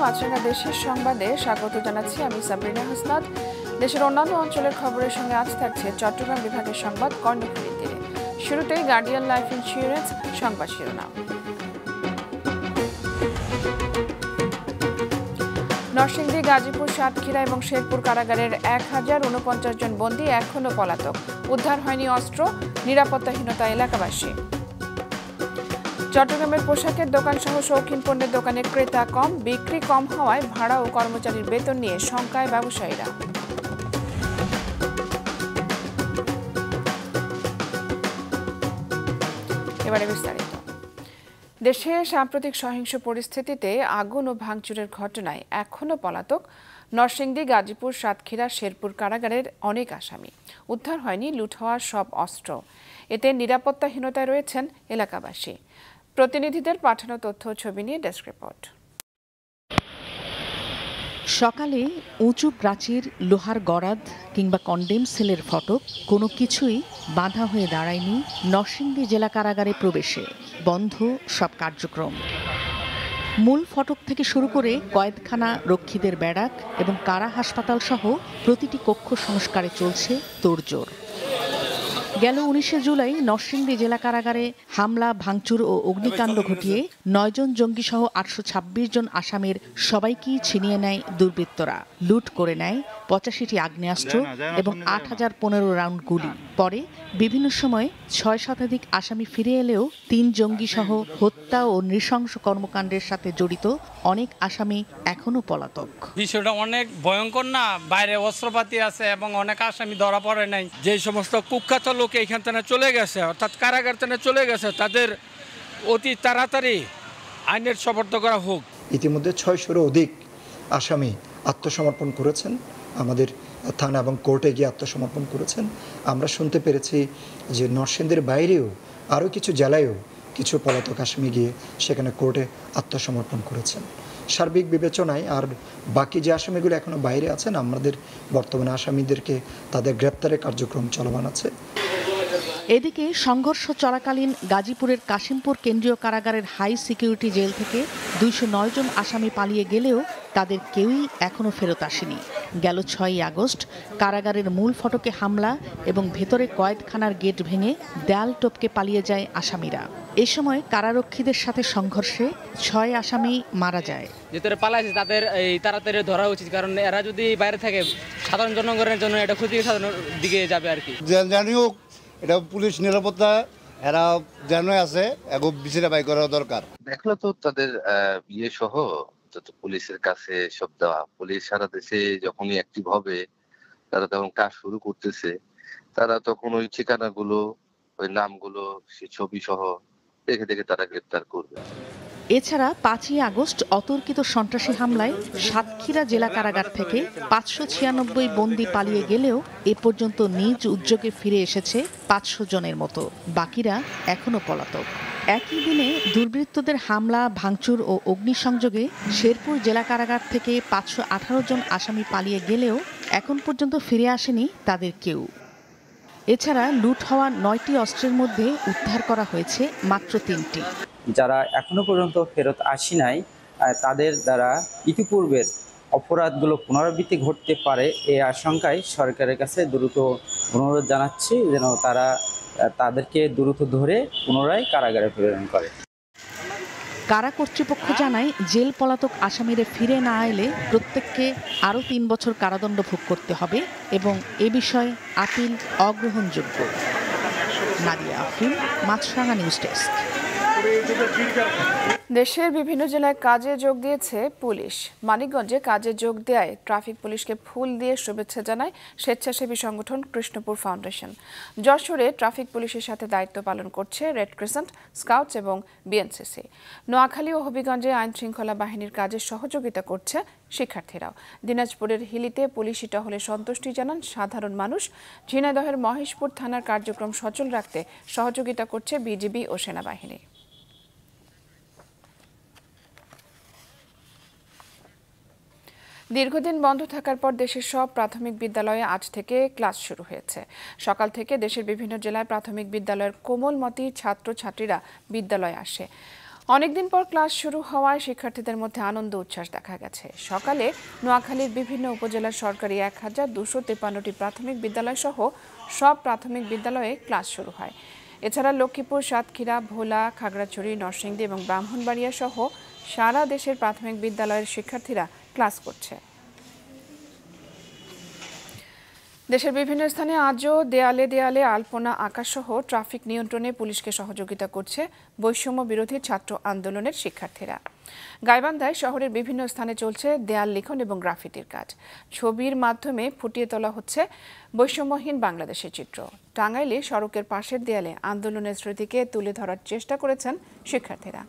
মাছরাঙা দেশের সংবাদে স্বাগত জানাচ্ছি আমি সাবরিনা হাসনাত। দেশের অন্যান্য অঞ্চলের খবরের সঙ্গে আজ থাকছে চট্টগ্রাম বিভাগের সংবাদ কর্ণফুলী তীরে। শুরুতেই গার্ডিয়ান লাইফ ইন্স্যুরেন্স সংবাদ শিরোনাম। নরসিংদী, গাজীপুর, সাতক্ষীরা এবং শেরপুর কারাগারের 1049 জন বন্দী এখনো পলাতক। উদ্ধার হয়নি অস্ত্র, নিরাপত্তাহীনতা এলাকাবাসী। চট্টগ্রামের পোশাকের দোকান সহ শৌখিন পণ্যের দোকানে ক্রেতা কম, বিক্রি কম হওয়ায় ভাড়া ও কর্মচারীর বেতন নিয়ে শঙ্কায় ব্যবসায়ীরা। এবারে বিস্তারিত। দেশে সাম্প্রতিক সহিংস পরিস্থিতিতে আগুন ও ভাঙচুরের ঘটনায় এখনো পলাতক নরসিংদী, গাজীপুর, সাতক্ষীরা, শেরপুর কারাগারের অনেক আসামি। উদ্ধার হয়নি লুট হওয়া সব অস্ত্র। এতে নিরাপত্তাহীনতায় রয়েছেন এলাকাবাসী। প্রতিনিধিদের পাঠানো তথ্য ছবি নিয়ে ডেস্ক রিপোর্ট। সকালে উঁচু প্রাচীর, লোহার গরাদ কিংবা কন্ডেম সেলের ফটক কোনো কিছুই বাধা হয়ে দাঁড়ায়নি নরসিংদী জেলা কারাগারে প্রবেশে। বন্ধ সব কার্যক্রম। মূল ফটক থেকে শুরু করে কয়েদখানা, রক্ষীদের ব্যারাক এবং কারা হাসপাতাল সহ প্রতিটি কক্ষ সংস্কারে চলছে তোড়জোড়। গেল 19 জুলাই নরসিংদী জেলা কারাগারে হামলা, ভাঙচুর ও অগ্নিকাণ্ড ঘটিয়ে 9 জন জঙ্গিসহ 826 জন আসামির সবাইকেই ছিনিয়ে নেয় দুর্বৃত্তরা। লুট করে নেয় 85টি আগ্নেয়াস্ত্র এবং 8015 রাউন্ড গুলি। পরে বিভিন্ন সময় 6 শতাধিক আসামি ফিরে এলেও 3 জঙ্গিসহ হত্যা ও নৃশংস কর্মকাণ্ডের সাথে জড়িত অনেক আসামি এখনো পলাতক। বিষয়টা অনেক ভয়ঙ্কর না? বাইরে অস্ত্রপাতি আছে এবং অনেক আসামি ধরা পড়ে নাই। যে সমস্ত কুখ্যাত লোক এইখান থেকে চলে গেছে, অর্থাৎ কারাগার থেকে চলে গেছে, তাদের অতি তাড়াতাড়ি আইনের সোপর্দ করা হোক। ইতিমধ্যে 600-এরও অধিক আসামি আত্মসমর্পণ করেছেন, আমাদের থানা এবং কোর্টে গিয়ে আত্মসমর্পণ করেছেন। আমরা শুনতে পেরেছি যে নরসিংদীর বাইরেও আরও কিছু জেলায়ও কিছু পলাতক আসামি গিয়ে সেখানে কোর্টে আত্মসমর্পণ করেছেন। সার্বিক বিবেচনায় আর বাকি যে আসামিগুলো এখনও বাইরে আছেন, আমাদের বর্তমানে আসামিদেরকে তাদের গ্রেপ্তারের কার্যক্রম চলমান আছে। এদিকে সংঘর্ষ চলাকালীন গাজীপুরের কাশিমপুর কেন্দ্রীয় কারাগারের হাই সিকিউরিটি জেল থেকে 209 জন আসামি পালিয়ে গেলেও তাদের কেউই এখনও ফেরত আসেনি। গেল 6 আগস্ট কারাগারের মূল ফটকে হামলা এবং ভেতরে কয়েদখানার গেট ভেঙে দেয়াল টপকে পালিয়ে যায় আসামিরা। এ সময় কারারক্ষীদের সাথে সংঘর্ষে 6 আসামি মারা যায়। যেতরে পালাইছে তাদের তাড়াতাড়ি ধরা উচিত, কারণ এরা যদি বাইরে থাকে সাধারণ জনগণের জন্য এটা ক্ষতি সাধারণ দিকে যাবে আর কি। জানিও এটা পুলিশ নিরাপত্তা, এরা জানোই আছে, এখন বিচারে বাই করা দরকার। দেখলো তো তাদের সহ যত পুলিশের কাছে সব দেওয়া। পুলিশ সারা দেশে যখনই অ্যাক্টিভ হবে, তারা তখন কাজ শুরু করতেছে, তারা তখন ওই ঠিকানাগুলো, ওই নামগুলো, সে ছবি সহ দেখে দেখে তারা গ্রেপ্তার করবে। এছাড়া 5 আগস্ট অতর্কিত সন্ত্রাসী হামলায় সাতক্ষীরা জেলা কারাগার থেকে 596 বন্দী পালিয়ে গেলেও এ পর্যন্ত নিজ উদ্যোগে ফিরে এসেছে 500 জনের মতো। বাকিরা এখনো পলাতক। একই দিনে দুর্বৃত্তদের হামলা, ভাঙচুর ও অগ্নিসংযোগে শেরপুর জেলা কারাগার থেকে 518 জন আসামি পালিয়ে গেলেও এখন পর্যন্ত ফিরে আসেনি তাদের কেউ। এছাড়া লুট হওয়া 9টি অস্ত্রের মধ্যে উদ্ধার করা হয়েছে মাত্র 3টি। যারা এখনো পর্যন্ত ফেরত আসি নাই, তাদের দ্বারা ইতিপূর্বের অপরাধগুলো পুনরাবৃত্তি ঘটতে পারে এই আশঙ্কায় সরকারের কাছে দ্রুত অনুরোধ জানাচ্ছি যেন তারা তাদেরকে দ্রুত ধরে পুনরায় কারাগারে প্রেরণ করে। কারা কর্তৃপক্ষ জানায়, জেল পলাতক আসামিরা ফিরে না এলে প্রত্যেককে আরও 3 বছর কারাদণ্ড ভোগ করতে হবে এবং এ বিষয়ে আপিল অগ্রহণযোগ্য। নাদিয়া আফরিন, মাছরাঙা নিউজ ডেস্ক। দেশের বিভিন্ন জেলায় কাজে যোগ দিয়েছে পুলিশ। মানিকগঞ্জে কাজে যোগ দেয় ট্রাফিক পুলিশকে ফুল দিয়ে শুভেচ্ছা জানায় স্বেচ্ছাসেবী সংগঠন কৃষ্ণপুর ফাউন্ডেশন। যশোরে ট্রাফিক পুলিশের সাথে দায়িত্ব পালন করছে রেড ক্রিসেন্ট, স্কাউটস এবং বিএনসিসি। নোয়াখালী ও হবিগঞ্জে আইন শৃঙ্খলা বাহিনীর কাজে সহযোগিতা করছে শিক্ষার্থীরাও। দিনাজপুরের হিলিতে পুলিশি টহলে সন্তুষ্টি জানান সাধারণ মানুষ। ঝিনাইদহের মহেশপুর থানার কার্যক্রম সচল রাখতে সহযোগিতা করছে বিজিবি ও সেনাবাহিনী। দীর্ঘদিন বন্ধ থাকার পর দেশের সব প্রাথমিক বিদ্যালয়ে আজ থেকে ক্লাস শুরু হয়েছে। সকাল থেকে দেশের বিভিন্ন জেলায় প্রাথমিক বিদ্যালয়ের কোমলমতি ছাত্রছাত্রীরা বিদ্যালয়ে আসে। অনেকদিন পর ক্লাস শুরু হওয়ায় শিক্ষার্থীদের মধ্যে আনন্দ উচ্ছ্বাস দেখা গেছে। সকালে নোয়াখালীর বিভিন্ন উপজেলার সরকারি 1253টি প্রাথমিক বিদ্যালয় সহ সব প্রাথমিক বিদ্যালয়ে ক্লাস শুরু হয়। এছাড়া লক্ষ্মীপুর, সাতক্ষীরা, ভোলা, খাগড়াছড়ি, নরসিংদী এবং ব্রাহ্মণবাড়িয়া সহ সারা দেশের প্রাথমিক বিদ্যালয়ের শিক্ষার্থীরা ক্লাস করছে। দেশের বিভিন্ন স্থানে আজও দেয়ালে দেয়ালে আলপনা আঁকাসহ ট্রাফিক নিয়ন্ত্রণে পুলিশকে সহযোগিতা করছে বৈষম্য বিরোধী ছাত্র আন্দোলনের শিক্ষার্থীরা। গাইবান্ধায় শহরের বিভিন্ন স্থানে চলছে দেয়াল লিখন এবং গ্রাফিতির কাজ। ছবির মাধ্যমে ফুটিয়ে তোলা হচ্ছে বৈষম্যহীন বাংলাদেশের চিত্র। টাঙ্গাইলে সড়কের পাশের দেয়ালে আন্দোলনের স্মৃতিকে তুলে ধরার চেষ্টা করেছেন শিক্ষার্থীরা।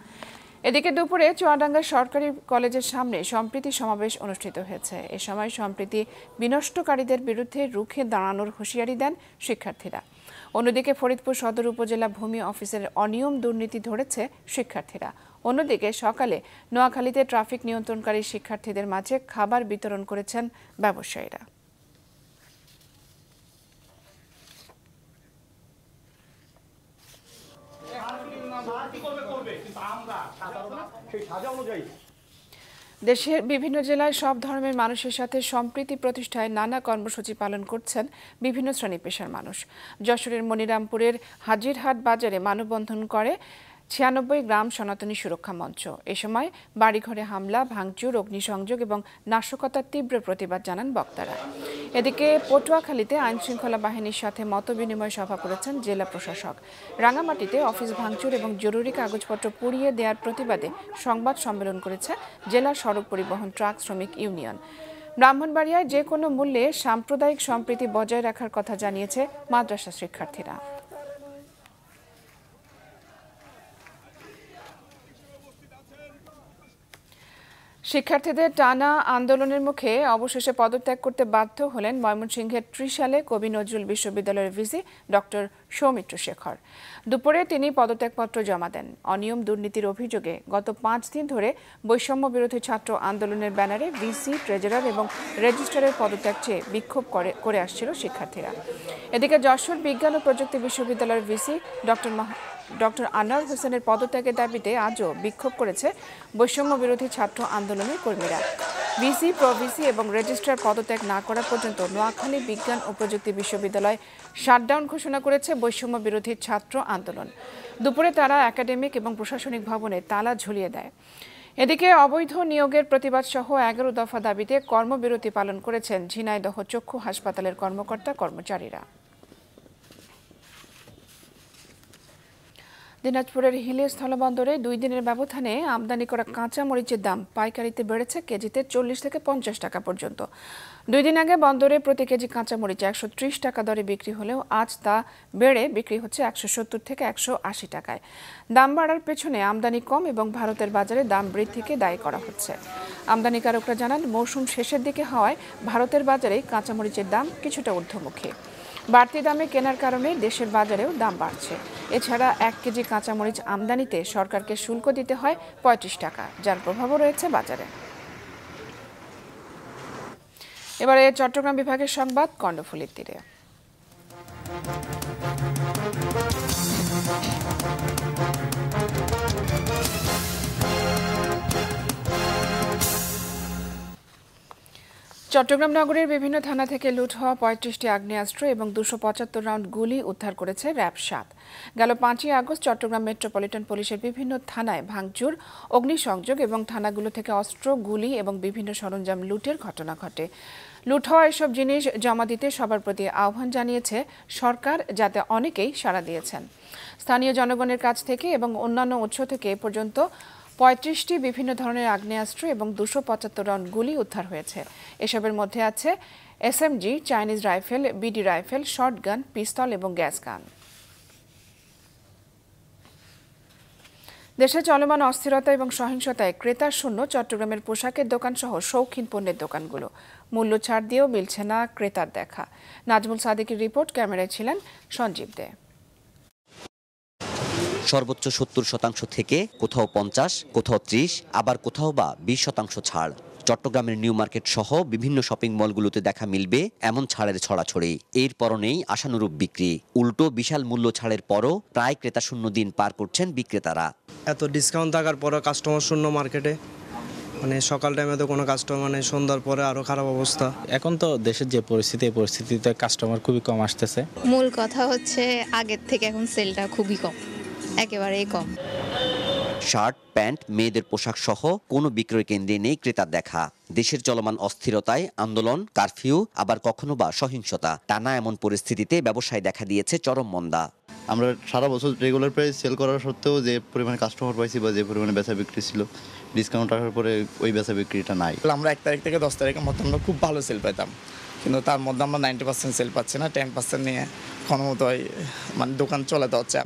এদিকে দুপুরে চুয়াডাঙ্গা সরকারি কলেজের সামনে সম্প্রীতি সমাবেশ অনুষ্ঠিত হয়েছে। এ সময় সম্প্রীতি বিনষ্টকারীদের বিরুদ্ধে রুখে দাঁড়ানোর হুঁশিয়ারি দেন শিক্ষার্থীরা। অন্যদিকে ফরিদপুর সদর উপজেলা ভূমি অফিসের অনিয়ম দুর্নীতি ধরেছে শিক্ষার্থীরা। অন্যদিকে সকালে নোয়াখালীতে ট্রাফিক নিয়ন্ত্রণকারী শিক্ষার্থীদের মাঝে খাবার বিতরণ করেছেন ব্যবসায়ীরা। দেশের বিভিন্ন জেলায় সব ধর্মের মানুষের সাথে সম্প্রীতি প্রতিষ্ঠায় নানা কর্মসূচি পালন করছেন বিভিন্ন শ্রেণী পেশার মানুষ। যশোরের মনিরামপুরের হাজিরহাট বাজারে মানববন্ধন করে 96 গ্রাম সনাতনী সুরক্ষা মঞ্চ। এ সময় বাড়িঘরে হামলা, ভাঙচুর, অগ্নিসংযোগ এবং নাশকতার তীব্র প্রতিবাদ জানান বক্তারা। এদিকে পটুয়াখালীতে আইনশৃঙ্খলা বাহিনীর সাথে মতবিনিময় সভা করেছেন জেলা প্রশাসক। রাঙামাটিতে অফিস ভাঙচুর এবং জরুরি কাগজপত্র পুড়িয়ে দেওয়ার প্রতিবাদে সংবাদ সম্মেলন করেছে জেলা সড়ক পরিবহন ট্রাক শ্রমিক ইউনিয়ন। ব্রাহ্মণবাড়িয়ায় যে কোনো মূল্যে সাম্প্রদায়িক সম্প্রীতি বজায় রাখার কথা জানিয়েছে মাদ্রাসা শিক্ষার্থীরা। শিক্ষার্থীদের টানা আন্দোলনের মুখে অবশেষে পদত্যাগ করতে বাধ্য হলেন ময়মনসিংহের ত্রিশালে কবি নজরুল বিশ্ববিদ্যালয়ের ভিসি ডক্টর সৌমিত্র শেখর। দুপুরে তিনি পদত্যাগপত্র জমা দেন। অনিয়ম দুর্নীতির অভিযোগে গত 5 দিন ধরে বৈষম্য বিরোধী ছাত্র আন্দোলনের ব্যানারে ভিসি, ট্রেজারার এবং রেজিস্ট্রারের পদত্যাগ চেয়ে বিক্ষোভ করে আসছিল শিক্ষার্থীরা। এদিকে যশোর বিজ্ঞান ও প্রযুক্তি বিশ্ববিদ্যালয়ের ভিসি ডক্টর আনোয়ার হোসেনের পদত্যাগের দাবিতে আজও বিক্ষোভ করেছে বৈষম্য বিরোধী ছাত্র আন্দোলনের কর্মীরা। ভিসি, প্রভিসি এবং রেজিস্ট্রার পদত্যাগ না করা পর্যন্ত নোয়াখালী বিজ্ঞান ও প্রযুক্তি বিশ্ববিদ্যালয় শাটডাউন ঘোষণা করেছে বৈষম্য বিরোধী ছাত্র আন্দোলন। দুপুরে তারা একাডেমিক এবং প্রশাসনিক ভবনে তালা ঝুলিয়ে দেয়। এদিকে অবৈধ নিয়োগের প্রতিবাদ সহ 11 দফা দাবিতে কর্মবিরতি পালন করেছেন ঝিনাইদহ চক্ষু হাসপাতালের কর্মকর্তা কর্মচারীরা। দিনাজপুরের হিলি স্থলবন্দরে 2 দিনের ব্যবধানে আমদানি করা কাঁচা মরিচের দাম পাইকারিতে বেড়েছে কেজিতে 40 থেকে 50 টাকা পর্যন্ত। 2 দিন আগে বন্দরে প্রতি কেজি কাঁচা মরিচ 130 টাকা দরে বিক্রি হলেও আজ তা বেড়ে বিক্রি হচ্ছে 170 থেকে 180 টাকায়। দাম বাড়ার পেছনে আমদানি কম এবং ভারতের বাজারে দাম বৃদ্ধিকে দায়ী করা হচ্ছে। আমদানিকারকরা জানান, মৌসুম শেষের দিকে হওয়ায় ভারতের বাজারে কাঁচা মরিচের দাম কিছুটা ঊর্ধ্বমুখী। বাড়তি দামে কেনার কারণে দেশের বাজারেও দাম বাড়ছে। এছাড়া 1 কেজি কাঁচামরিচ আমদানিতে সরকারকে শুল্ক দিতে হয় 35 টাকা, যার প্রভাবও রয়েছে বাজারে। এবারে চট্টগ্রাম বিভাগের সংবাদ কর্ণফুলীর তীরে। চট্টগ্রাম নগরের বিভিন্ন থানা থেকে লুট হওয়া 35টি আগ্নেয়াস্ত্র এবং 275 রাউন্ড গুলি উদ্ধার করেছে র্যাব 7। গেল 5ই আগস্ট চট্টগ্রাম মেট্রোপলিটন পুলিশের বিভিন্ন থানায় ভাঙচুর, অগ্নিসংযোগ এবং থানাগুলো থেকে অস্ত্র, গুলি এবং বিভিন্ন সরঞ্জাম লুটের ঘটনা ঘটে। লুট হওয়া এসব জিনিস জমা দিতে সবার প্রতি আহ্বান জানিয়েছে সরকার, যাতে অনেকেই সাড়া দিয়েছেন। স্থানীয় জনগণের কাছ থেকে এবং অন্যান্য উৎস থেকে এ পর্যন্ত 35টি বিভিন্ন ধরনের আগ্নেয়াস্ত্র এবং 275 রাউন্ড গুলি উদ্ধার হয়েছে। এসবের মধ্যে আছে SMG, Chinese rifle, BD rifle, shotgun, pistol এবং গ্যাস গান। দেশে চলমান অস্থিরতা এবং সহিংসতায় ক্রেতার শূন্য চট্টগ্রামের পোশাকের দোকান সহ শৌখিন পণ্যের দোকানগুলো। মূল্য ছাড় দিয়েও মিলছে না ক্রেতার দেখা। নাজমুল সাদিকের রিপোর্ট, ক্যামেরায় ছিলেন সঞ্জীব দে। সর্বোচ্চ 70% থেকে কোথাও 50, কোথাও 30, আবার কোথাও বা 20% ছাড়। চট্টগ্রামের নিউ মার্কেট সহ বিভিন্ন শপিং মলগুলোতে দেখা মিলবে এমন ছাড়ের ছড়াছড়ি। এর পরও নেই আশানুরূপ বিক্রি, উল্টো বিশাল মূল্য ছাড়ের পরও প্রায় ক্রেতা শূন্য দিন পার করছেন বিক্রেতারা। এত ডিসকাউন্ট থাকার পরও কাস্টমার শূন্য মার্কেটে, মানে সকাল টাইমে তো কোনো কাস্টমার, মানে সন্ধ্যার পরে আরো খারাপ অবস্থা। এখন তো দেশের যে পরিস্থিতি, এই পরিস্থিতিতে কাস্টমার খুবই কম আসতেছে। মূল কথা হচ্ছে আগের থেকে এখন সেলটা খুবই কম, একেবারেই কম। শার্ট, প্যান্ট, মেয়েদের পোশাক সহ কোনো বিক্রয় কেন্দ্রে নেই ক্রেতার দেখা। দেশের চলমান অস্থিরতায় আন্দোলন, কারফিউ, আবার কখনো বা সহিংসতা, টানা এমন পরিস্থিতিতে ব্যবসায় দেখা দিয়েছে চরম মন্দা। আমরা সারা বছর রেগুলার প্রাইস সেল করার সত্ত্বেও যে পরিমাণে কাস্টমার পাইছি বা যে পরিমাণে বেচা বিক্রি ছিল, ডিসকাউন্ট রাখার পরে ওই বেচা বিক্রিটা নাই। আমরা 1 তারিখ থেকে 10 তারিখের মধ্যে আমরা খুব ভালো সেল পেতাম, কিন্তু তার মধ্যে আমরা 90% সেল পাচ্ছি না। 10% নিয়ে কোনো মতো মানে দোকান চলাতে হচ্ছে।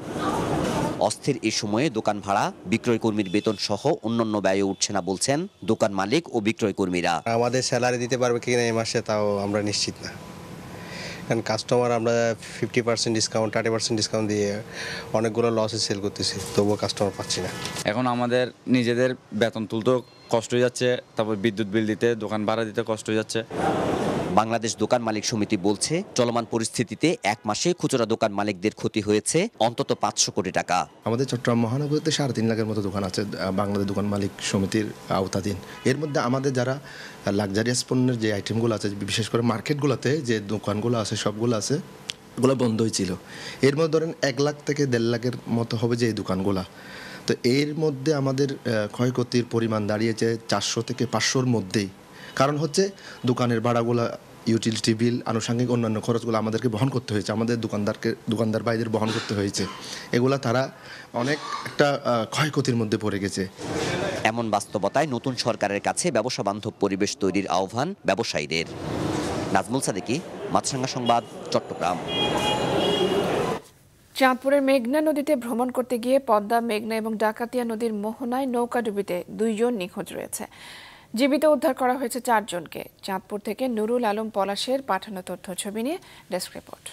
অস্থির এই সময়ে দোকান ভাড়া, বিক্রয় কর্মীর বেতন সহ অন্যান্য ব্যয় উঠছে না বলছেন দোকান মালিক ও বিক্রয় কর্মীরা। আমাদের স্যালারি দিতে পারবে কিনা এই মাসে তাও আমরা নিশ্চিত না, কারণ কাস্টমার আমরা 50% ডিসকাউন্ট, 30% ডিসকাউন্ট দিয়ে অনেকগুলো লসে সেল করতেছি, তবুও কাস্টমার পাচ্ছি না। এখন আমাদের নিজেদের বেতন তুলতেও কষ্ট হয়ে যাচ্ছে, তারপর বিদ্যুৎ বিল দিতে, দোকান ভাড়া দিতে কষ্ট হয়ে যাচ্ছে। বাংলাদেশ দোকান মালিক সমিতি বলছে, চলমান পরিস্থিতিতে এক মাসে খুচরা দোকান মালিকদের ক্ষতি হয়েছে অন্তত 500 কোটি টাকা। আমাদের চট্টগ্রাম মহানগরীতে 3.5 লাখের মতো দোকান আছে বাংলাদেশ দোকান মালিক সমিতির আওতাধীন। এর মধ্যে আমাদের যারা লাক্সারিয়াস পণ্যের যে আইটেমগুলো আছে, বিশেষ করে মার্কেটগুলোতে যে দোকানগুলো আছে সবগুলো আছে, এগুলো বন্ধই ছিল। এর মধ্যে ধরেন 1 লাখ থেকে 1.5 লাখের মতো হবে যে এই দোকানগুলা। তো এর মধ্যে আমাদের ক্ষয়ক্ষতির পরিমাণ দাঁড়িয়েছে 400 থেকে 500-র মধ্যেই। কারণ হচ্ছে দোকানের ভাড়াগুলো, ইউটিলিটি বিল, আনুষঙ্গিক অন্যান্য খরচগুলো আমাদেরকে বহন করতে হয়েছে, আমাদের দোকানদার ভাইদের বহন করতে হয়েছে। এগুলা তারা অনেক একটা ক্ষয়ক্ষতির মধ্যে পড়ে গেছে। এমন বাস্তবতায় নতুন সরকারের কাছে ব্যবসা বান্ধব পরিবেশ তৈরির আহ্বান ব্যবসায়ীদের। নাজমুল সাদিকি, মাছরাঙা সংবাদ, চট্টগ্রাম। চাঁদপুরের মেঘনা নদীতে ভ্রমণ করতে গিয়ে পদ্মা, মেঘনা এবং ডাকাতিয়া নদীর মোহনায় নৌকাডুবিতে 2 জন নিখোঁজ রয়েছে। জীবিত উদ্ধার করা হয়েছে 4 জনকে। চাঁদপুর থেকে নুরুল আলম পলাশের পাঠানো তথ্য ছবি নিয়ে ডেস্ক রিপোর্ট।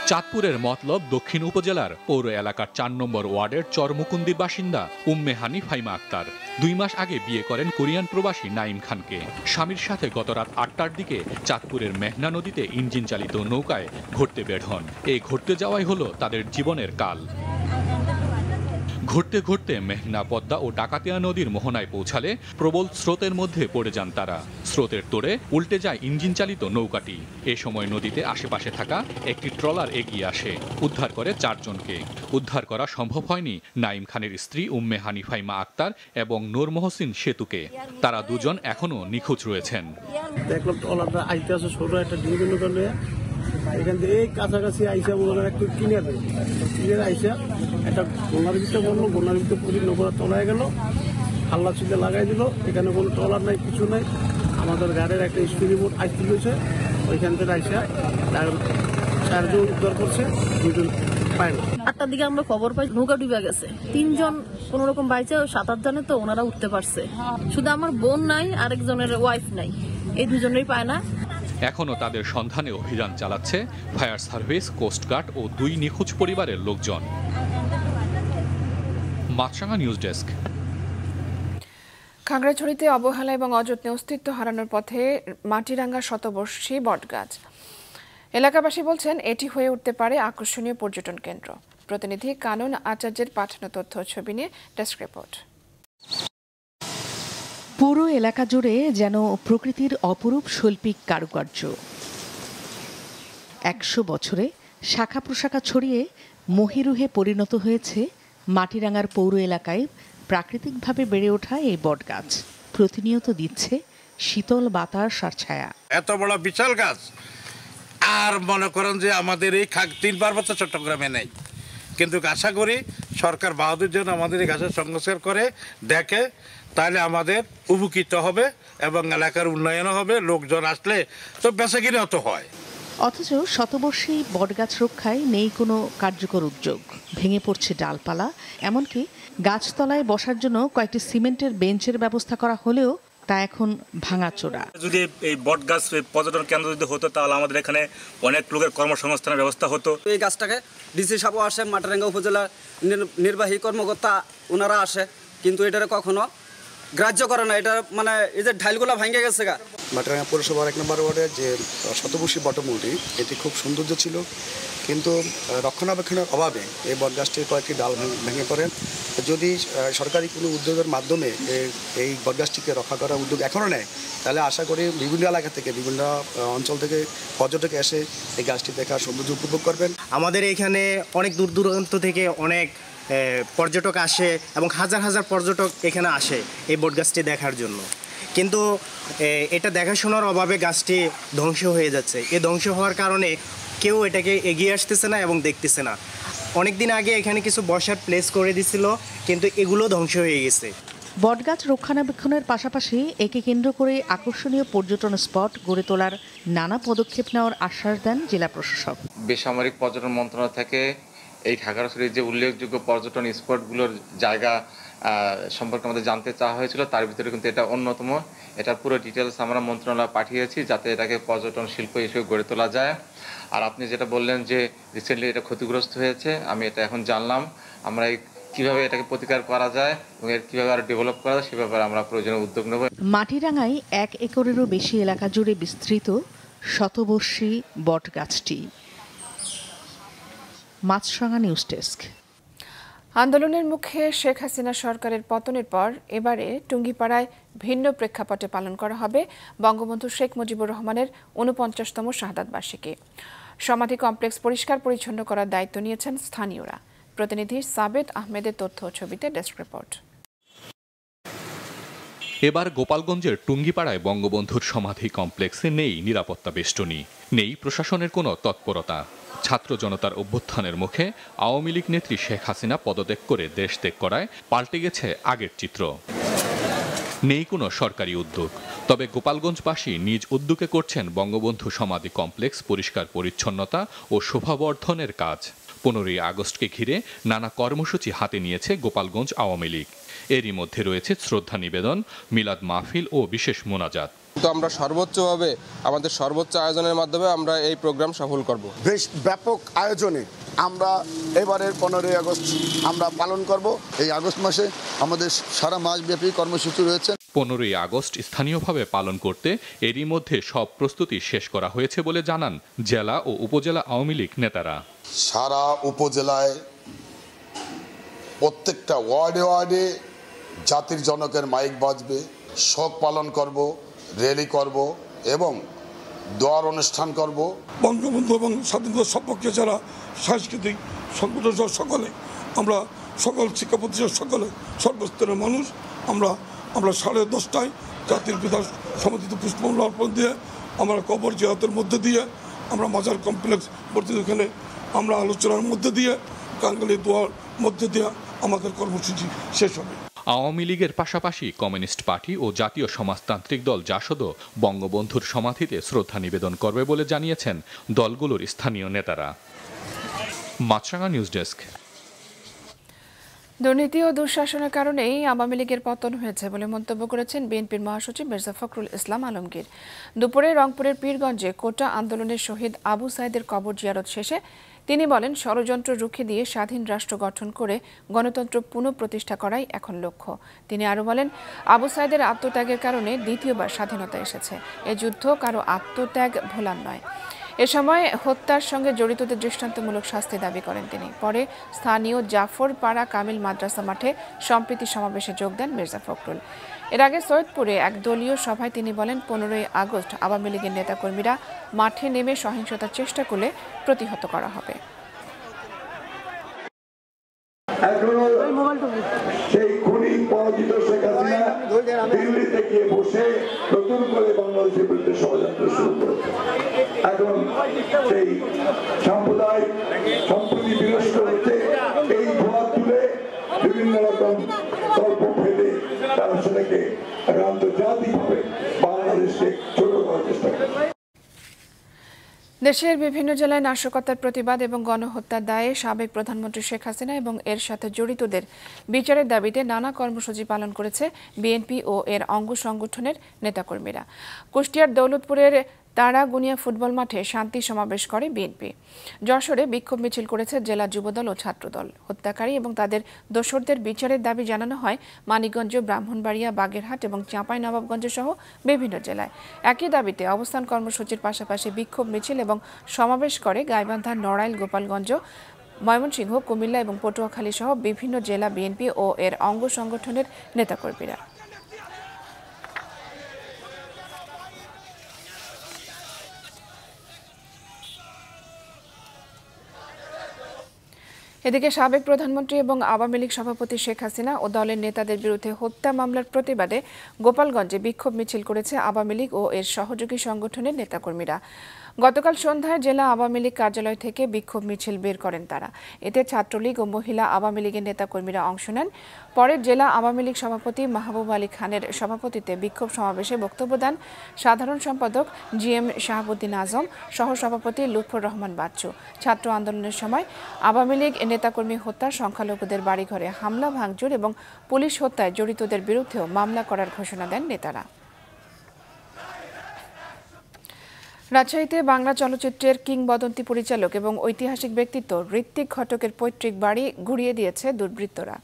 চাঁদপুরের মতলব দক্ষিণ উপজেলার পৌর এলাকার 4 নম্বর ওয়ার্ডের চরমুকুন্দির বাসিন্দা উম্মে হানি ফাইমা আক্তার 2 মাস আগে বিয়ে করেন কোরিয়ান প্রবাসী নাইম খানকে। স্বামীর সাথে গত রাত 8টার দিকে চাঁদপুরের মেঘনা নদীতে ইঞ্জিন চালিত নৌকায় ঘুরতে বের হন। এই ঘুরতে যাওয়াই হলো তাদের জীবনের কাল। ঘুরতে ঘুরতে মেঘনা, পদ্মা ও ডাকাতিয়া নদীর মোহনায় পৌঁছালে প্রবল স্রোতের মধ্যে পড়ে যান তারা। স্রোতের তোড়ে উল্টে যায় ইঞ্জিন চালিত নৌকাটি। এ সময় নদীতে আশেপাশে থাকা একটি ট্রলার এগিয়ে আসে, উদ্ধার করে 4 জনকে। উদ্ধার করা সম্ভব হয়নি নাইম খানের স্ত্রী উম্মে হানি ফাইমা আক্তার এবং নূর মহসিন সেতুকে। তারা 2 জন এখনো নিখোঁজ রয়েছেন। দেখলাম ট্রলারটা আইতে আসে, ছোট একটা ডিঙি নৌকা, এখান থেকে এই কাছাকাছি আইসা বলে একটু কিনে আইসা একটা গোনার ভিতরে বললো, গোনার ভিতরে পরি নৌকা তলায় গেল, হাল্লা চুলে লাগাই দিল। এখানে কোনো ট্রলার নাই, কিছু নাই। আমাদের গাড়ির একটা স্পিড বোট আইতে হয়েছে, ওইখান থেকে আইসা 4 জন উদ্ধার করছে, 2 জন পায় না। 8টার দিকে আমরা খবর পাই নৌকা ডুবে গেছে। 3 জন কোন রকম বাইচে, 7-8 জনে তো ওনারা উঠতে পারছে। শুধু আমার বোন নাই, আরেকজনের ওয়াইফ নাই, এই 2 জনেই পায় না। এখনো তাদের সন্ধানে অভিযান চালাচ্ছে ফায়ার সার্ভিস, কোস্টগার্ড ও 2 নিখোঁজ পরিবারের লোকজন। মাছরাঙা নিউজ ডেস্ক। খাগড়াছড়িতে অবহেলা এবং অযত্নে অস্তিত্ব হারানোর পথে মাটিরাঙ্গা শতবর্ষী বটগাছ। এলাকাবাসী বলছেন এটি হয়ে উঠতে পারে আকর্ষণীয় পর্যটন কেন্দ্র। প্রতিনিধি কানন আচার্যের পাঠানো তথ্য ছবি নিয়ে ডেস্ক রিপোর্ট। পুরো এলাকা জুড়ে যেন প্রকৃতির অপরূপ শৈল্পিক কারুকার্য। 100 বছরে শাখা প্রশাখা ছড়িয়ে মহিরুহে পরিণত হয়েছে মাটিরাঙ্গার পৌর এলাকায় প্রাকৃতিকভাবে বেড়ে ওঠা এই বটগাছ। প্রতিনিয়ত দিচ্ছে শীতল বাতাস আর ছায়া। এত বড় বিশাল গাছ আর মনে করেন যে আমাদের এই 3 পার্বত্য চট্টগ্রামে নেই, কিন্তু আশা করি সরকার বাহাদুর যেন আমাদের এই গাছের সংস্কার করে দেখে, তাহলে আমাদের উপকৃত হবে এবং এলাকার উন্নয়ন হবে। লোকজন আসলে তো বেচাকিনা তো হয়। অথচ শতবর্ষী বটগাছ রক্ষায় নেই কোনো কার্যকর উদ্যোগ। ভেঙে পড়ছে ডালপালা, এমনকি গাছতলায় বসার জন্য কয়েকটি সিমেন্টের বেঞ্চের ব্যবস্থা করা হলেও তা এখন ভাঙাচোরা। যদি এই বটগাছ পর্যটন কেন্দ্র যদি হতো, তাহলে আমাদের এখানে অনেক লোকের কর্মসংস্থানের ব্যবস্থা হতো। এই গাছটাকে ডিসি সাহেবও আসে, মাটিরাঙ্গা উপজেলার নির্বাহী কর্মকর্তা ওনারা আসে, কিন্তু এটারে কখনো গ্রাহ্য করে না। এটা মানে এই যে ঢাইলগুলো ভাঙে গেছে গা। মাটিরাঙ্গা পৌরসভার 1 নম্বর ওয়ার্ডের যে শতবর্ষী বটমূলটি এটি খুব সৌন্দর্য ছিল, কিন্তু রক্ষণাবেক্ষণের অভাবে এই বটগাছটির কয়েকটি ডাল ভেঙে পড়ে। যদি সরকারি কোনো উদ্যোগের মাধ্যমে এই বটগাছটিকে রক্ষা করার উদ্যোগ এখনও নেয়, তাহলে আশা করি বিভিন্ন এলাকা থেকে, বিভিন্ন অঞ্চল থেকে পর্যটক এসে এই গাছটি দেখার সৌন্দর্য উপভোগ করবেন। আমাদের এখানে অনেক দূর দূরান্ত থেকে অনেক পর্যটক আসে এবং হাজার হাজার পর্যটক এখানে আসে এই বটগাছটি দেখার জন্য, কিন্তু এটা দেখাশোনার অভাবে গাছটি ধ্বংস হয়ে যাচ্ছে। এই ধ্বংস হওয়ার কারণে কেউ এটাকে এগিয়ে আসতেছে না এবং দেখতেছে না। অনেক দিন আগে এখানে কিছু বসার প্লেস করে দিছিল, কিন্তু এগুলো ধ্বংস হয়ে গেছে। বটগাছ রক্ষণাবেক্ষণের পাশাপাশি একে কেন্দ্র করে আকর্ষণীয় পর্যটন স্পট গড়ে তোলার নানা পদক্ষেপ নেওয়ার আশ্বাস দেন জেলা প্রশাসক। বেসামরিক পর্যটন মন্ত্রণালয় থেকে এই খাগড়াছড়ির যে উল্লেখযোগ্য পর্যটন স্পটগুলোর জায়গা সম্পর্কে আমাদের জানতে চাওয়া হয়েছিল, তার ভিতরে কিন্তু এটা অন্যতম। এটার পুরো ডিটেলস আমরা মন্ত্রণালয়ে পাঠিয়েছি যাতে এটাকে পর্যটন শিল্প হিসেবে গড়ে তোলা যায়। আর আপনি যেটা বললেন যে রিসেন্টলি এটা ক্ষতিগ্রস্ত হয়েছে, আমি এটা এখন জানলাম। আমরা কিভাবে এটাকে প্রতিকার করা যায় এবং এর কিভাবে আরো ডেভেলপ করা যায় সে ব্যাপারে আমরা প্রয়োজনীয় উদ্যোগ নেব। মাটিরাঙ্গায় 1 একরেরও বেশি এলাকা জুড়ে বিস্তৃত শতবর্ষী বটগাছটি। মাছরাঙা নিউজ ডেস্ক। আন্দোলনের মুখে শেখ হাসিনা সরকারের পতনের পর এবারে টুঙ্গিপাড়ায় ভিন্ন প্রেক্ষাপটে পালন করা হবে বঙ্গবন্ধু শেখ মুজিবুর রহমানের ৪৯তম শাহাদাত বার্ষিকী। সমাধি কমপ্লেক্স পরিষ্কার পরিচ্ছন্ন করার দায়িত্ব নিয়েছেন স্থানীয়রা। প্রতিনিধি সাবেদ আহমেদের তথ্য ও ছবিতে ডেস্ক রিপোর্ট। এবার গোপালগঞ্জের টুঙ্গিপাড়ায় বঙ্গবন্ধুর সমাধি কমপ্লেক্সে নেই নিরাপত্তা বেষ্টনী, নেই প্রশাসনের কোনো তৎপরতা। ছাত্র জনতার অভ্যুত্থানের মুখে আওয়ামী লীগ নেত্রী শেখ হাসিনা পদত্যাগ করে দেশ ত্যাগ করায় পাল্টে গেছে আগের চিত্র। নেই কোনো সরকারি উদ্যোগ, তবে গোপালগঞ্জবাসী নিজ উদ্যোগে করছেন বঙ্গবন্ধু সমাধি কমপ্লেক্স পরিষ্কার পরিচ্ছন্নতা ও শোভাবর্ধনের কাজ। 15ই আগস্টকে ঘিরে নানা কর্মসূচি হাতে নিয়েছে গোপালগঞ্জ আওয়ামী লীগ। এরই মধ্যে রয়েছে শ্রদ্ধা নিবেদন, মিলাদ মাহফিল ও বিশেষ মোনাজাত। তো আমরা সর্বোচ্চভাবে আমাদের সর্বোচ্চ আয়োজনের মাধ্যমে আমরা এই প্রোগ্রাম সফল করব। বেশ ব্যাপক আয়োজনে আমরা এবারের 15ই আগস্ট আমরা পালন করব। এই আগস্ট মাসে আমাদের সারা মাসব্যাপী কর্মসূচি রয়েছে। 15ই আগস্ট স্থানীয়ভাবে পালন করতে এরই মধ্যে সব প্রস্তুতি শেষ করা হয়েছে বলে জানান জেলা ও উপজেলা আওয়ামী লীগ নেতারা। সারা উপজেলায় প্রত্যেকটা ওয়ার্ডে ওয়ার্ডে জাতির জনকের মাইক বাজবে, শোক পালন করব, র্যালি করব এবং দোয়ার অনুষ্ঠান করব। বঙ্গবন্ধু এবং স্বাধীনতা সপক্ষে যারা সাংস্কৃতিক সংগঠন সকলে, আমরা সকল শিক্ষা প্রতিষ্ঠান সকলে, সর্বস্তরের মানুষ আমরা 10:30টায় জাতির পিতার সমাধিতে পুষ্পমাল্য অর্পণ দিয়ে আমরা কবর জিয়ারতের মধ্যে দিয়ে আমরা মাজার কমপ্লেক্স ওখানে আমরা আলোচনার মধ্যে দিয়ে কাঙ্গালি দোয়ার মধ্যে দিয়ে আমাদের কর্মসূচি শেষ হবে। আওয়ামী লীগের পাশাপাশি কমিউনিস্ট পার্টি ও জাতীয় সমাজতান্ত্রিক দল জাসদও বঙ্গবন্ধুর সমাধিতে শ্রদ্ধা নিবেদন করবে বলে জানিয়েছেন দলগুলোর স্থানীয় নেতারা। মাছরাঙা নিউজ ডেস্ক। দুর্নীতি ও দুঃশাসনের কারণেই আওয়ামী লীগের পতন হয়েছে বলে মন্তব্য করেছেন বিএনপির মহাসচিব মির্জা ফখরুল ইসলাম আলমগীর। দুপুরে রংপুরের পীরগঞ্জে কোটা আন্দোলনের শহীদ আবু সাইদের কবর জিয়ারত শেষে তিনি বলেন, ষড়যন্ত্র রুখে দিয়ে স্বাধীন রাষ্ট্র গঠন করে গণতন্ত্র পুনঃপ্রতিষ্ঠা করাই এখন লক্ষ্য। তিনি আরও বলেন, আবু সাইদের আত্মত্যাগের কারণে দ্বিতীয়বার স্বাধীনতা এসেছে। এ যুদ্ধ কারো আত্মত্যাগ ভোলার নয়। এ সময় হত্যার সঙ্গে জড়িতদের দৃষ্টান্তমূলক শাস্তি দাবি করেন তিনি। পরে স্থানীয় জাফরপাড়া কামিল মাদ্রাসা মাঠে সম্প্রীতি সমাবেশে যোগ দেন মির্জা ফখরুল। এর আগে সৈয়দপুরে এক দলীয় সভায় তিনি বলেন, 15ই আগস্ট আওয়ামী লীগের নেতাকর্মীরা মাঠে নেমে সহিংসতার চেষ্টা করলে প্রতিহত করা হবে। সেই খুনি পরাজিত শেখ হাসিনা দিল্লিতে গিয়ে বসে নতুন করে বাংলাদেশের বিরুদ্ধে ষড়যন্ত্র শুরু করেছে। এখন সেই সাম্প্রদায়িক সম্প্রীতি বিনষ্ট হচ্ছে। এই ধোঁয়া তুলে বিভিন্ন রকম গল্প ফেলে তারা সেটাকে আন্তর্জাতিকভাবে বাংলাদেশকে ছোট করার চেষ্টা করে। দেশের বিভিন্ন জেলায় নাশকতার প্রতিবাদ এবং গণহত্যার দায়ে সাবেক প্রধানমন্ত্রী শেখ হাসিনা এবং এর সাথে জড়িতদের বিচারের দাবিতে নানা কর্মসূচি পালন করেছে বিএনপি ও এর অঙ্গ সংগঠনের নেতাকর্মীরা। কুষ্টিয়ার দৌলতপুরের তারাগুনিয়া ফুটবল মাঠে শান্তি সমাবেশ করে বিএনপি। যশোরে বিক্ষোভ মিছিল করেছে জেলা যুবদল ও ছাত্রদল। হত্যাকারী এবং তাদের দোসরদের বিচারের দাবি জানানো হয় মানিকগঞ্জ, ব্রাহ্মণবাড়িয়া, বাগেরহাট এবং চাঁপাইনবাবগঞ্জ সহ বিভিন্ন জেলায়। একই দাবিতে অবস্থান কর্মসূচির পাশাপাশি বিক্ষোভ মিছিল এবং সমাবেশ করে গাইবান্ধা, নড়াইল, গোপালগঞ্জ, ময়মনসিংহ, কুমিল্লা এবং পটুয়াখালী সহ বিভিন্ন জেলা বিএনপি ও এর অঙ্গ সংগঠনের নেতাকর্মীরা। এদিকে সাবেক প্রধানমন্ত্রী এবং আওয়ামী লীগ সভাপতি শেখ হাসিনা ও দলের নেতাদের বিরুদ্ধে হত্যা মামলার প্রতিবাদে গোপালগঞ্জে বিক্ষোভ মিছিল করেছে আওয়ামী লীগ ও এর সহযোগী সংগঠনের নেতাকর্মীরা। গতকাল সন্ধ্যায় জেলা আওয়ামী লীগ কার্যালয় থেকে বিক্ষোভ মিছিল বের করেন তারা। এতে ছাত্রলীগ ও মহিলা আওয়ামী লীগের নেতাকর্মীরা অংশ নেন। পরে জেলা আওয়ামী লীগ সভাপতি মাহবুব আলী খানের সভাপতিত্বে বিক্ষোভ সমাবেশে বক্তব্য দেন সাধারণ সম্পাদক GM শাহাবুদ্দিন আজম, সহসভাপতি লুৎফর রহমান বাচ্চু। ছাত্র আন্দোলনের সময় আওয়ামী লীগ নেতাকর্মী হত্যা, সংখ্যালঘুদের বাড়িঘরে হামলা, ভাঙচুর এবং পুলিশ হত্যায় জড়িতদের বিরুদ্ধেও মামলা করার ঘোষণা দেন নেতারা। রাজশাহীতে বাংলা চলচ্চিত্রের কিংবদন্তি পরিচালক এবং ঐতিহাসিক ব্যক্তিত্ব ঋত্বিক ঘটকের পৈতৃক বাড়ি ঘুরিয়ে দিয়েছে দুর্বৃত্তরা।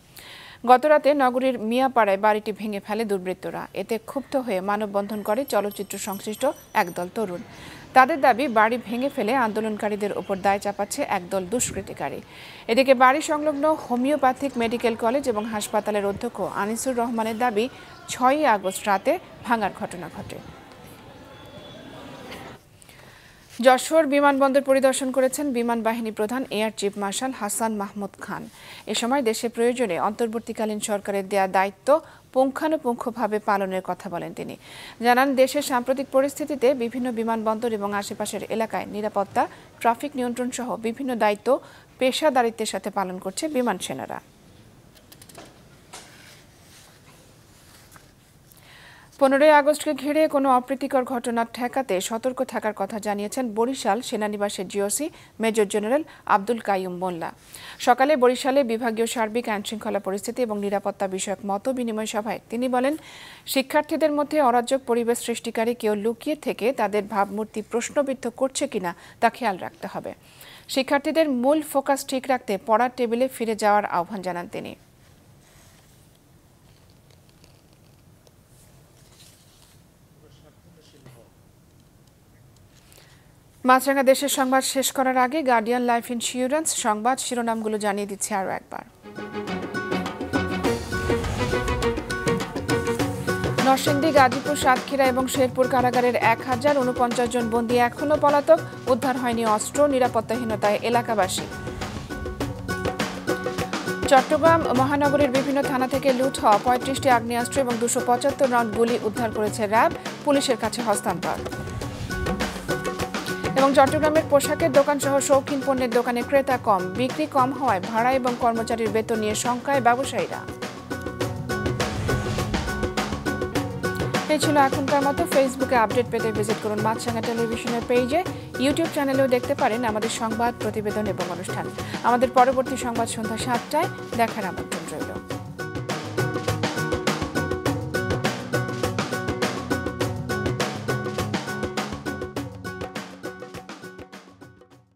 গতরাতে নগরীর মিয়াপাড়ায় বাড়িটি ভেঙে ফেলে দুর্বৃত্তরা। এতে ক্ষুব্ধ হয়ে মানববন্ধন করে চলচ্চিত্র সংশ্লিষ্ট একদল তরুণ। তাদের দাবি, বাড়ি ভেঙে ফেলে আন্দোলনকারীদের ওপর দায় চাপাচ্ছে একদল দুষ্কৃতিকারী। এদিকে বাড়ি সংলগ্ন হোমিওপ্যাথিক মেডিকেল কলেজ এবং হাসপাতালের অধ্যক্ষ আনিসুর রহমানের দাবি, 6ই আগস্ট রাতে ভাঙার ঘটনা ঘটে। যশোর বিমানবন্দর পরিদর্শন করেছেন বিমান বাহিনী প্রধান air chief marshal Hasan Mahmud Khan. এ সময় দেশের প্রয়োজনে অন্তর্বর্তীকালীন সরকারের দেয়া দায়িত্ব পুঙ্খানুপুঙ্খভাবে পালনের কথা বলেন তিনি। জানান, দেশের সাম্প্রতিক পরিস্থিতিতে বিভিন্ন বিমানবন্দর এবং আশেপাশের এলাকায় নিরাপত্তা, ট্রাফিক নিয়ন্ত্রণ সহ বিভিন্ন দায়িত্ব পেশাদারিত্বের সাথে পালন করছে বিমান সেনারা। 15ই আগস্টকে ঘিরে কোনো অপ্রীতিকর ঘটনা ঠেকাতে সতর্ক থাকার কথা জানিয়েছেন বরিশাল সেনানিবাসের GOC major general Abdul Kaiyum Molla. সকালে বরিশালে বিভাগীয় সার্বিক আইনশৃঙ্খলা পরিস্থিতি এবং নিরাপত্তা বিষয়ক মত বিনিময় সভায় তিনি বলেন, শিক্ষার্থীদের মধ্যে অরাজক পরিবেশ সৃষ্টিকারী কেউ লুকিয়ে থেকে তাদের ভাবমূর্তি প্রশ্নবিদ্ধ করছে কিনা তা খেয়াল রাখতে হবে। শিক্ষার্থীদের মূল ফোকাস ঠিক রাখতে পড়ার টেবিলে ফিরে যাওয়ার আহ্বান জানান তিনি। মাছরাঙা দেশের সংবাদ শেষ করার আগে গার্ডিয়ান লাইফ ইন্স্যুরেন্স সংবাদ শিরোনামগুলো জানিয়ে দিচ্ছে আরও একবার। নরসিংদী, গাজীপুর, সাতক্ষীরা এবং শেরপুর কারাগারের 1049 জন বন্দী এখনও পলাতক। উদ্ধার হয়নি অস্ত্র, নিরাপত্তাহীনতায় এলাকাবাসী। চট্টগ্রাম মহানগরীর বিভিন্ন থানা থেকে লুট হওয়া 35টি আগ্নেয়াস্ত্র এবং 275 রাউন্ড গুলি উদ্ধার করেছে র্যাব, পুলিশের কাছে হস্তান্তর। এবং চট্টগ্রামের পোশাকের দোকান সহ শৌখিন পণ্যের দোকানে ক্রেতা কম, বিক্রি কম হওয়ায় ভাড়া এবং কর্মচারীর বেতন নিয়ে শঙ্কায় ব্যবসায়ীরা। এই ছিল এখনকার মতো। ফেসবুকে আপডেট পেতে ভিজিট করুন মাছরাঙা টেলিভিশনের পেজে। ইউটিউব চ্যানেলেও দেখতে পারেন আমাদের সংবাদ, প্রতিবেদন এবং অনুষ্ঠান। আমাদের পরবর্তী সংবাদ সন্ধ্যা 7টায় দেখার আমন্ত্রণ রইল।